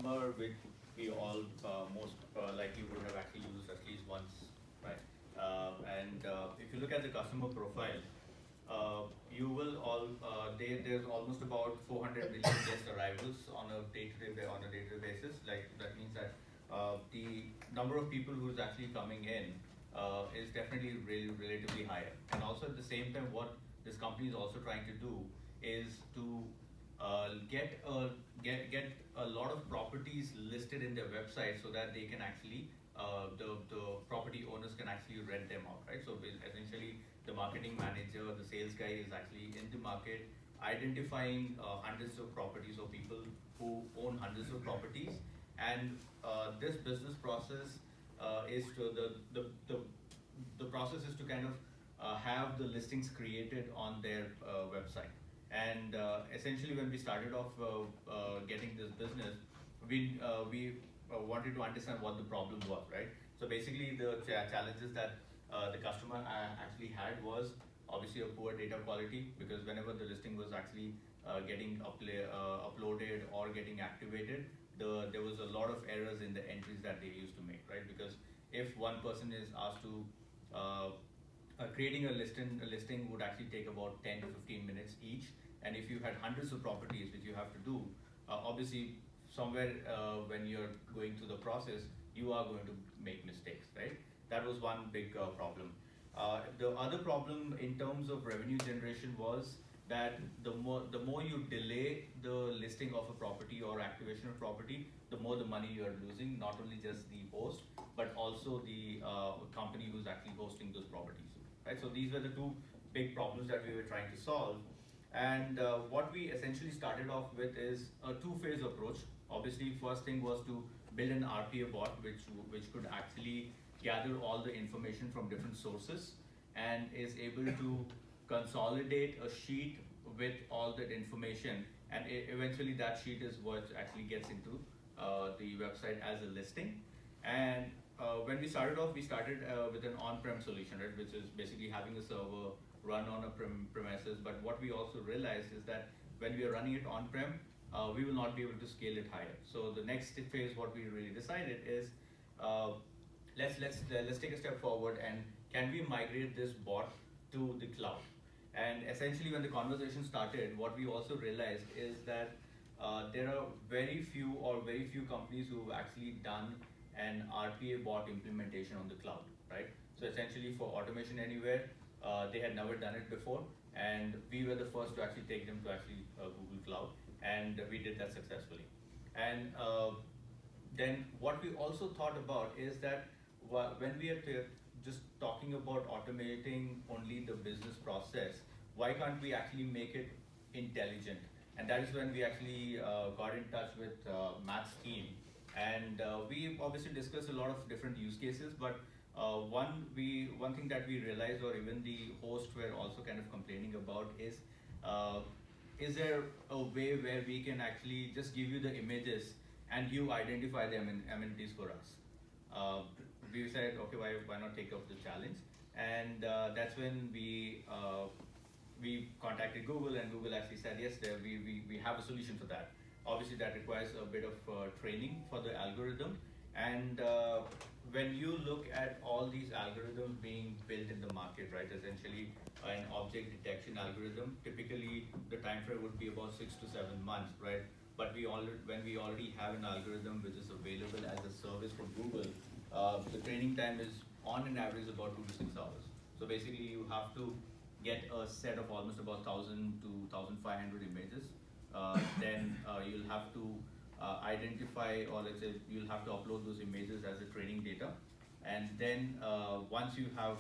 customer which we all most likely would have actually used at least once, right? And if you look at the customer profile, you will all there's almost about 400 million guest arrivals on a day-to-day basis. Like that means that the number of people who's actually coming in is definitely relatively higher. And also at the same time, what this company is also trying to do is to get a lot of properties listed in their website so that they can actually the property owners can actually rent them out, right? So essentially, the marketing manager, the sales guy is actually in the market identifying hundreds of properties or people who own hundreds of properties, and this business process is to the process is to kind of have the listings created on their website. And essentially, when we started off getting this business, we wanted to understand what the problem was, right? So basically, the challenges that the customer actually had was obviously a poor data quality, because whenever the listing was actually getting uploaded or getting activated, there was a lot of errors in the entries that they used to make, right? Because if one person is asked to creating a listing would actually take about 10 to 15 minutes each, and if you had hundreds of properties which you have to do, obviously somewhere when you're going through the process, you are going to make mistakes, right? That was one big problem. The other problem in terms of revenue generation was that the more you delay the listing of a property or activation of property, the more the money you are losing, not only just the host, but also the company who's actually hosting those properties, right? So these were the two big problems that we were trying to solve. And what we essentially started off with is a two-phase approach. Obviously, first thing was to build an RPA bot which could actually gather all the information from different sources and is able to consolidate a sheet with all that information, and eventually that sheet is what actually gets into the website as a listing. And when we started off, we started with an on-prem solution, right, which is basically having a server run on a premises. But what we also realized is that when we are running it on-prem, we will not be able to scale it higher. So the next phase, what we really decided is uh, let's take a step forward, and can we migrate this bot to the cloud? And essentially, when the conversation started, what we also realized is that there are very few companies who've actually done an RPA bot implementation on the cloud, right? So essentially, for Automation Anywhere, they had never done it before, and we were the first to actually take them to actually Google Cloud, and we did that successfully. And then what we also thought about is that when we are just talking about automating only the business process, why can't we actually make it intelligent? And that is when we actually got in touch with Matt's team, and we obviously discussed a lot of different use cases. But one thing that we realized, or even the host were also kind of complaining about, uh, is there a way where we can actually just give you the images and you identify the amenities for us? Uh, we said, okay, why not take up the challenge? And that's when we contacted Google, and Google actually said, yes, we have a solution for that. Obviously, that requires a bit of training for the algorithm. And when you look at all these algorithms being built in the market, right, essentially an object detection algorithm, typically the time frame would be about 6 to 7 months, right? But when we already have an algorithm which is available as a service from Google, the training time is on an average about 2 to 6 hours. So basically, you have to get a set of almost about 1,000 to 1,500 images. Then you'll have to identify, or let's say you'll have to upload those images as a training data. And then once you have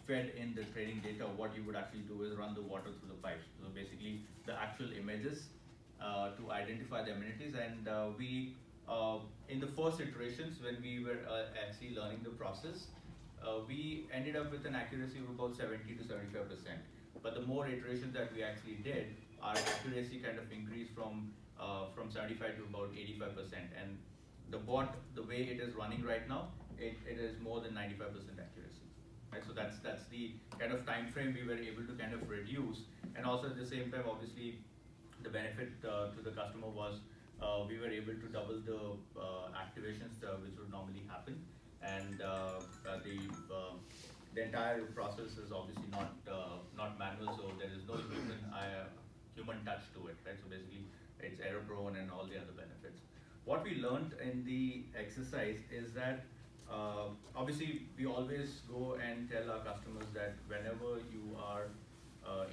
fed in the training data, what you would actually do is run the water through the pipes. So basically, the actual images to identify the amenities. And in the first iterations, when we were actually learning the process, we ended up with an accuracy of about 70 to 75%. But the more iterations that we actually did, our accuracy kind of increased from 75 to about 85%. And the bot, the way it is running right now, it is more than 95% accuracy. Right? So that's the kind of time frame we were able to kind of reduce. And also at the same time, obviously, the benefit to the customer was we were able to double the activations which would normally happen, and the entire process is obviously not manual, so there is no human touch to it, right? So basically, it's error prone and all the other benefits. What we learned in the exercise is that obviously we always go and tell our customers that whenever you are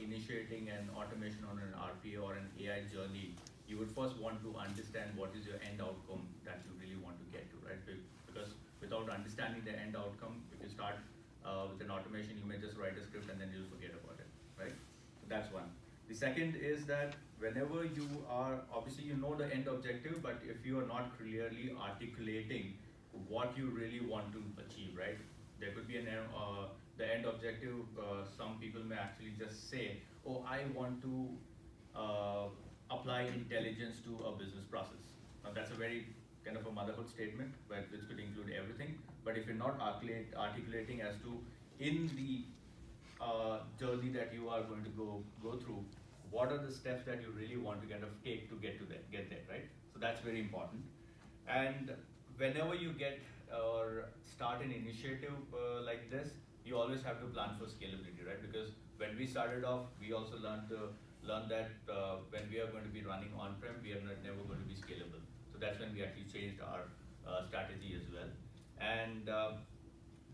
initiating an automation on an RPA or an AI journey, you would first want to understand what is your end outcome that you really want to get to, right? Because without understanding the end outcome, if you start with an automation, you may just write a script and then you'll forget about it, right? So that's one. The second is that whenever you are, obviously you know the end objective, but if you are not clearly articulating what you really want to achieve, right? There could be the end objective, some people may actually just say, oh, I want to apply intelligence to a business process. Now that's a very kind of a motherhood statement, but which could include everything. But if you're not articulating as to in the journey that you are going to go through, what are the steps that you really want to kind of take to get there, right? So that's very important. And whenever you get or start an initiative like this, you always have to plan for scalability, right? Because when we started off, we also learned that when we are going to be running on-prem, we are never going to be scalable. So that's when we actually changed our strategy as well. And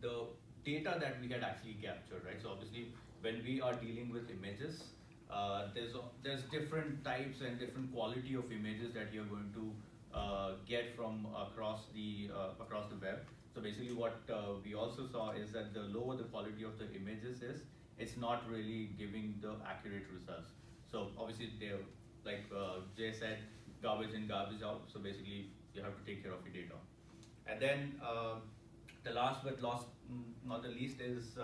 the data that we had actually captured, right? So obviously, when we are dealing with images, there's different types and different quality of images that you're going to get from across the web. So basically, what we also saw is that the lower the quality of the images is, it's not really giving the accurate results. So obviously, they're like Jay said, garbage in, garbage out. So basically, you have to take care of your data. And then the last but not the least is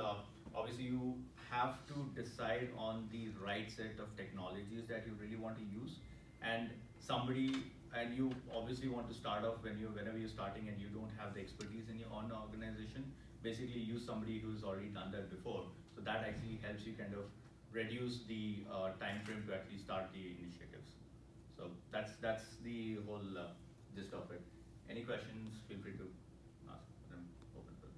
obviously you have to decide on the right set of technologies that you really want to use, and you obviously want to start off whenever you're starting and you don't have the expertise in your own organization. Basically, use somebody who's already done that before. So that actually helps you kind of reduce the time frame to actually start the initiatives. So that's the whole gist of it. Any questions? Feel free to ask. I'm open for it.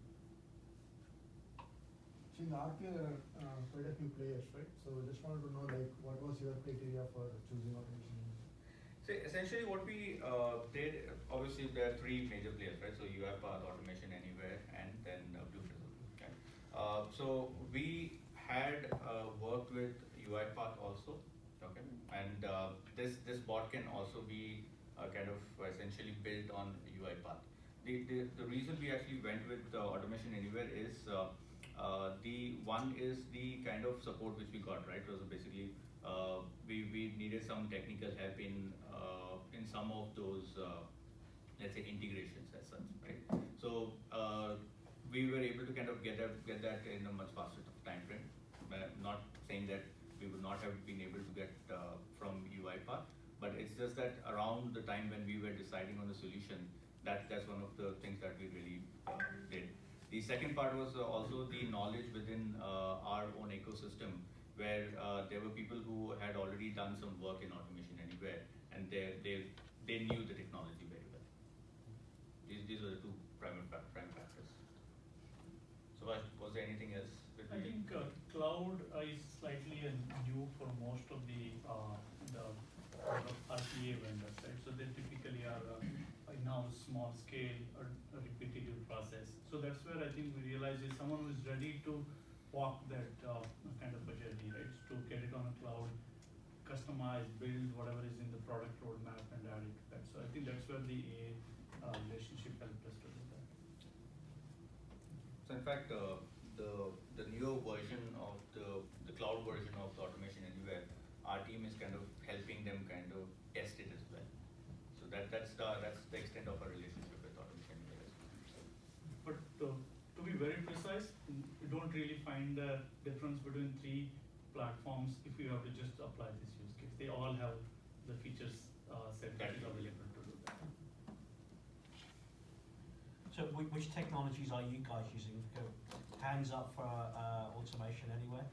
So in the RPA, there are quite a few players, right? So just wanted to know, like, what was your criteria for choosing automation? So essentially what we did, obviously there are three major players, right? So UiPath, Automation Anywhere, and then Blue Prism. Okay. So we had worked with UiPath also, okay? And this bot can also be kind of essentially built on UiPath. The reason we actually went with Automation Anywhere is the one is the kind of support which we got, right? So basically we needed some technical help in some of those let's say integrations as such, right? So we were able to kind of get that in a much faster time frame. Not saying that we would not have been able to get from UiPath, but it's just that around the time when we were deciding on the solution, that's one of the things that we really did. The second part was also the knowledge within our own ecosystem, where there were people who had already done some work in Automation Anywhere, and they knew the technology very well. These were the two prime factors. So was there anything else? I think cloud is slightly new for most of the RPA vendors, right? So they typically are now small scale or a repetitive process. So that's where I think we realize is someone who is ready to walk that kind of a journey, right? To get it on a cloud, customize, build whatever is in the product roadmap and add it to that. So I think that's where the AA relationship helped us to do that. So in fact, the newer version of the cloud version of the Automation Anywhere, our team is kind of helping them kind of test it as well. So that's the extent of our relationship with Automation Anywhere. But to be very precise, we don't really find the difference between three platforms if you have to just apply this use case. They all have the features set that is available to do that. So which technologies are you guys using? Hands up for Automation Anywhere?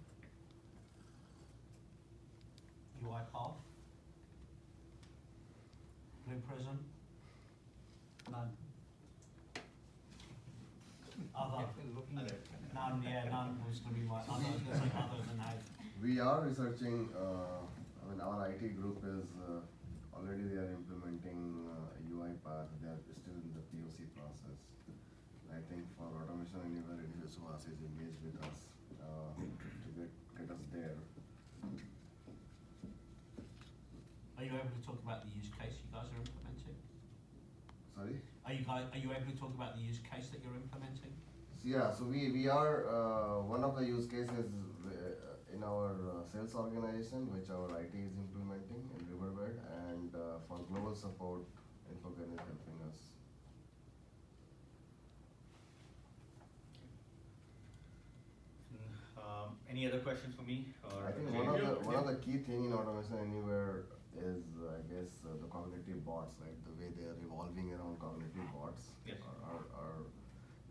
UiPath? Blue Prism? None. Other? Other. None, yeah, none was going to be my other, I was gonna say other than how. We are researching, our IT group is, already they are implementing UiPath, they are still in the POC process. I think for Automation Anywhere, Suhas is engaged with us, to get us there. Are you able to talk about the use case you guys are implementing? Sorry? Are you able to talk about the use case that you're implementing? Yeah, so we are, one of the use cases in our sales organization, which our IT is implementing in Riverbed, and for global support, Infogen is helping us. Any other questions for me? Or I think okay. one of the key thing in Automation Anywhere is, I guess, the cognitive bots, right? The way they are revolving around cognitive bots. Yes.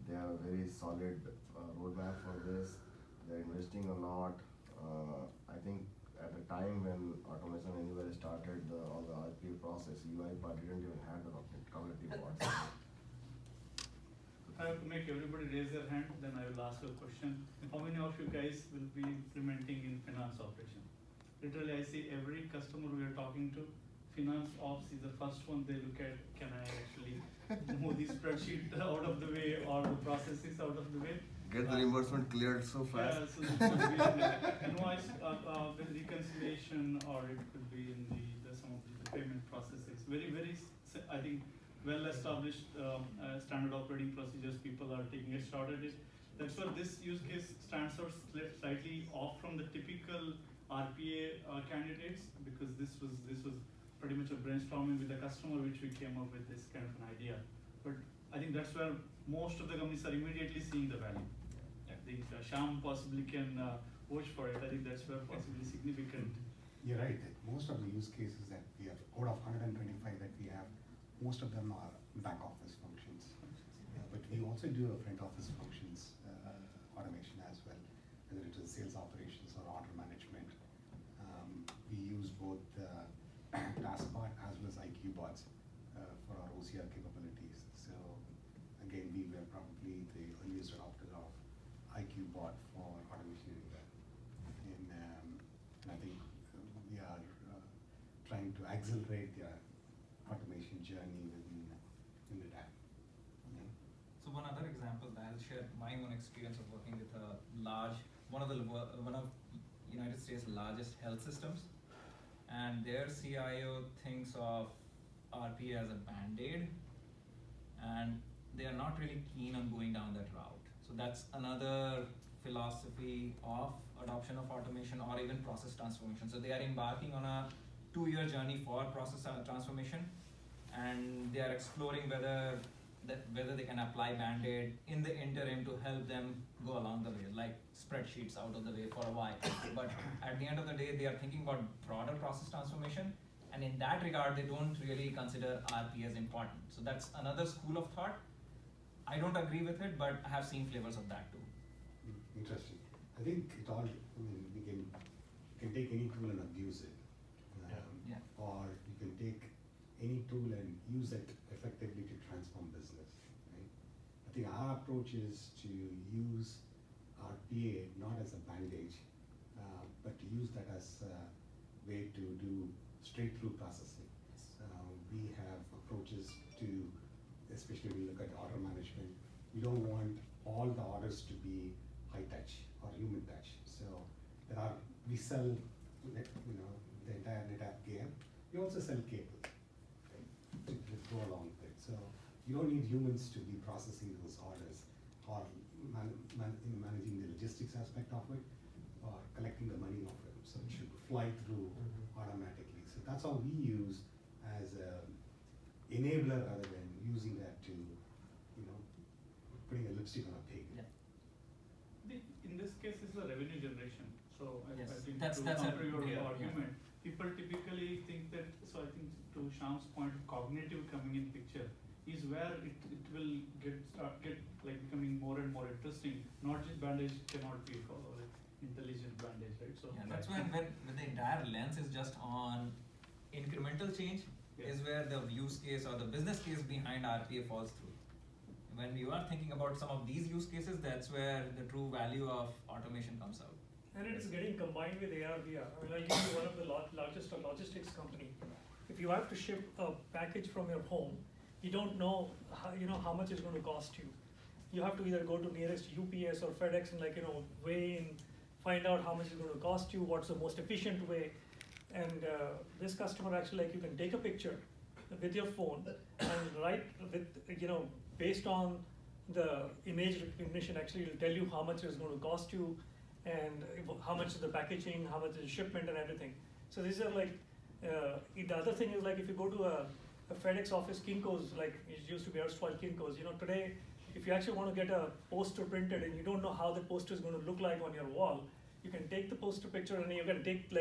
They have a very solid roadmap for this. They're investing a lot. I think at the time when Automation Anywhere started all the RPA process, UiPath didn't even have the cognitive bots. If I have to make everybody raise their hand, then I will ask a question. How many of you guys will be implementing in finance operation? Literally, I see every customer we are talking to, finance ops is the first one they look at. Can I actually move the spreadsheet out of the way or the processes out of the way? Get the reimbursement cleared so fast. Yeah, so this could be in the invoice with reconciliation, or it could be in the some of the payment processes. I think, well-established standard operating procedures. People are taking a shot at it. That's where this use case stands out slightly off from the typical RPA candidates, because this was pretty much a brainstorming with the customer, which we came up with this kind of an idea. But I think that's where most of the companies are immediately seeing the value. I think Shyam possibly can vouch for it. I think that's where possibly significant. You're right, that most of the use cases that we have, out of 125 that we have, most of them are back office functions. But we also do a front office functions automation as well, whether it is sales operations or order management. We use both TaskBot as well as IQ bots for our OCR capabilities. So again, we were probably the earliest adopter of IQ bot for automation anywhere. And I think we are trying to accelerate the automation journey within the app. Yeah. So one other example that I'll share my own experience of working with one of United States' largest health systems, and their CIO thinks of RPA as a band-aid, and they are not really keen on going down that route. So that's another philosophy of adoption of automation or even process transformation. So they are embarking on a 2-year journey for process transformation, and they are exploring whether they can apply Band-Aid in the interim to help them go along the way, like spreadsheets out of the way for a while. But at the end of the day, they are thinking about broader process transformation, and in that regard, they don't really consider RP as important. So that's another school of thought. I don't agree with it, but I have seen flavors of that too. Interesting. I think it all, we can take any tool and abuse it. Yeah. Or you can take any tool and use it effectively to transform business, right? I think our approach is to use RPA not as a bandage, but to use that as a way to do straight-through processing. We have approaches to, especially when you look at order management, we don't want all the orders to be high touch or human touch. So we sell, the entire NetApp gear. We also sell cables, right, to go along with it. So you don't need humans to be processing those orders or managing the logistics aspect of it or collecting the money of it. So it should fly through automatically. So that's how we use as a enabler rather than using that to, putting a lipstick on a pig. Yeah. In this case, it's a revenue generation. So I Yes, think that's to a- counter your yeah, argument, people typically think that, so I think to Shyam's point, cognitive coming in picture is where it will get becoming more and more interesting. Not just bandage cannot be called intelligent bandage, right? So Yeah, that's when the entire lens is just on incremental change, is where the use case or the business case behind RPA falls through. When you are thinking about some of these use cases, that's where the true value of automation comes out. And it is getting combined with AR, VR. I mean, I give you one of the largest logistics company. If you have to ship a package from your home, you don't know how much it's going to cost you. You have to either go to nearest UPS or FedEx and weigh in, find out how much it's going to cost you, what's the most efficient way. And this customer actually, you can take a picture with your phone and write with, based on the image recognition, actually it'll tell you how much it's going to cost you and how much is the packaging, how much is the shipment and everything. So these are the other thing is if you go to a FedEx office, Kinko's, it used to be erstwhile Kinko's, today, if you actually want to get a poster printed and you don't know how the poster is going to look like on your wall, you can take the poster picture and you can take the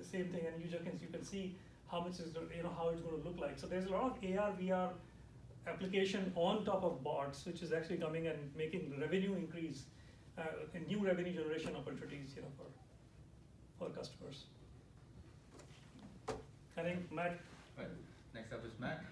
same thing and you can see how much is how it's going to look like. So there's a lot of AR, VR application on top of bots, which is actually coming and making revenue increase, and new revenue generation opportunities, for customers. I think Matt. Well, next up is Matt.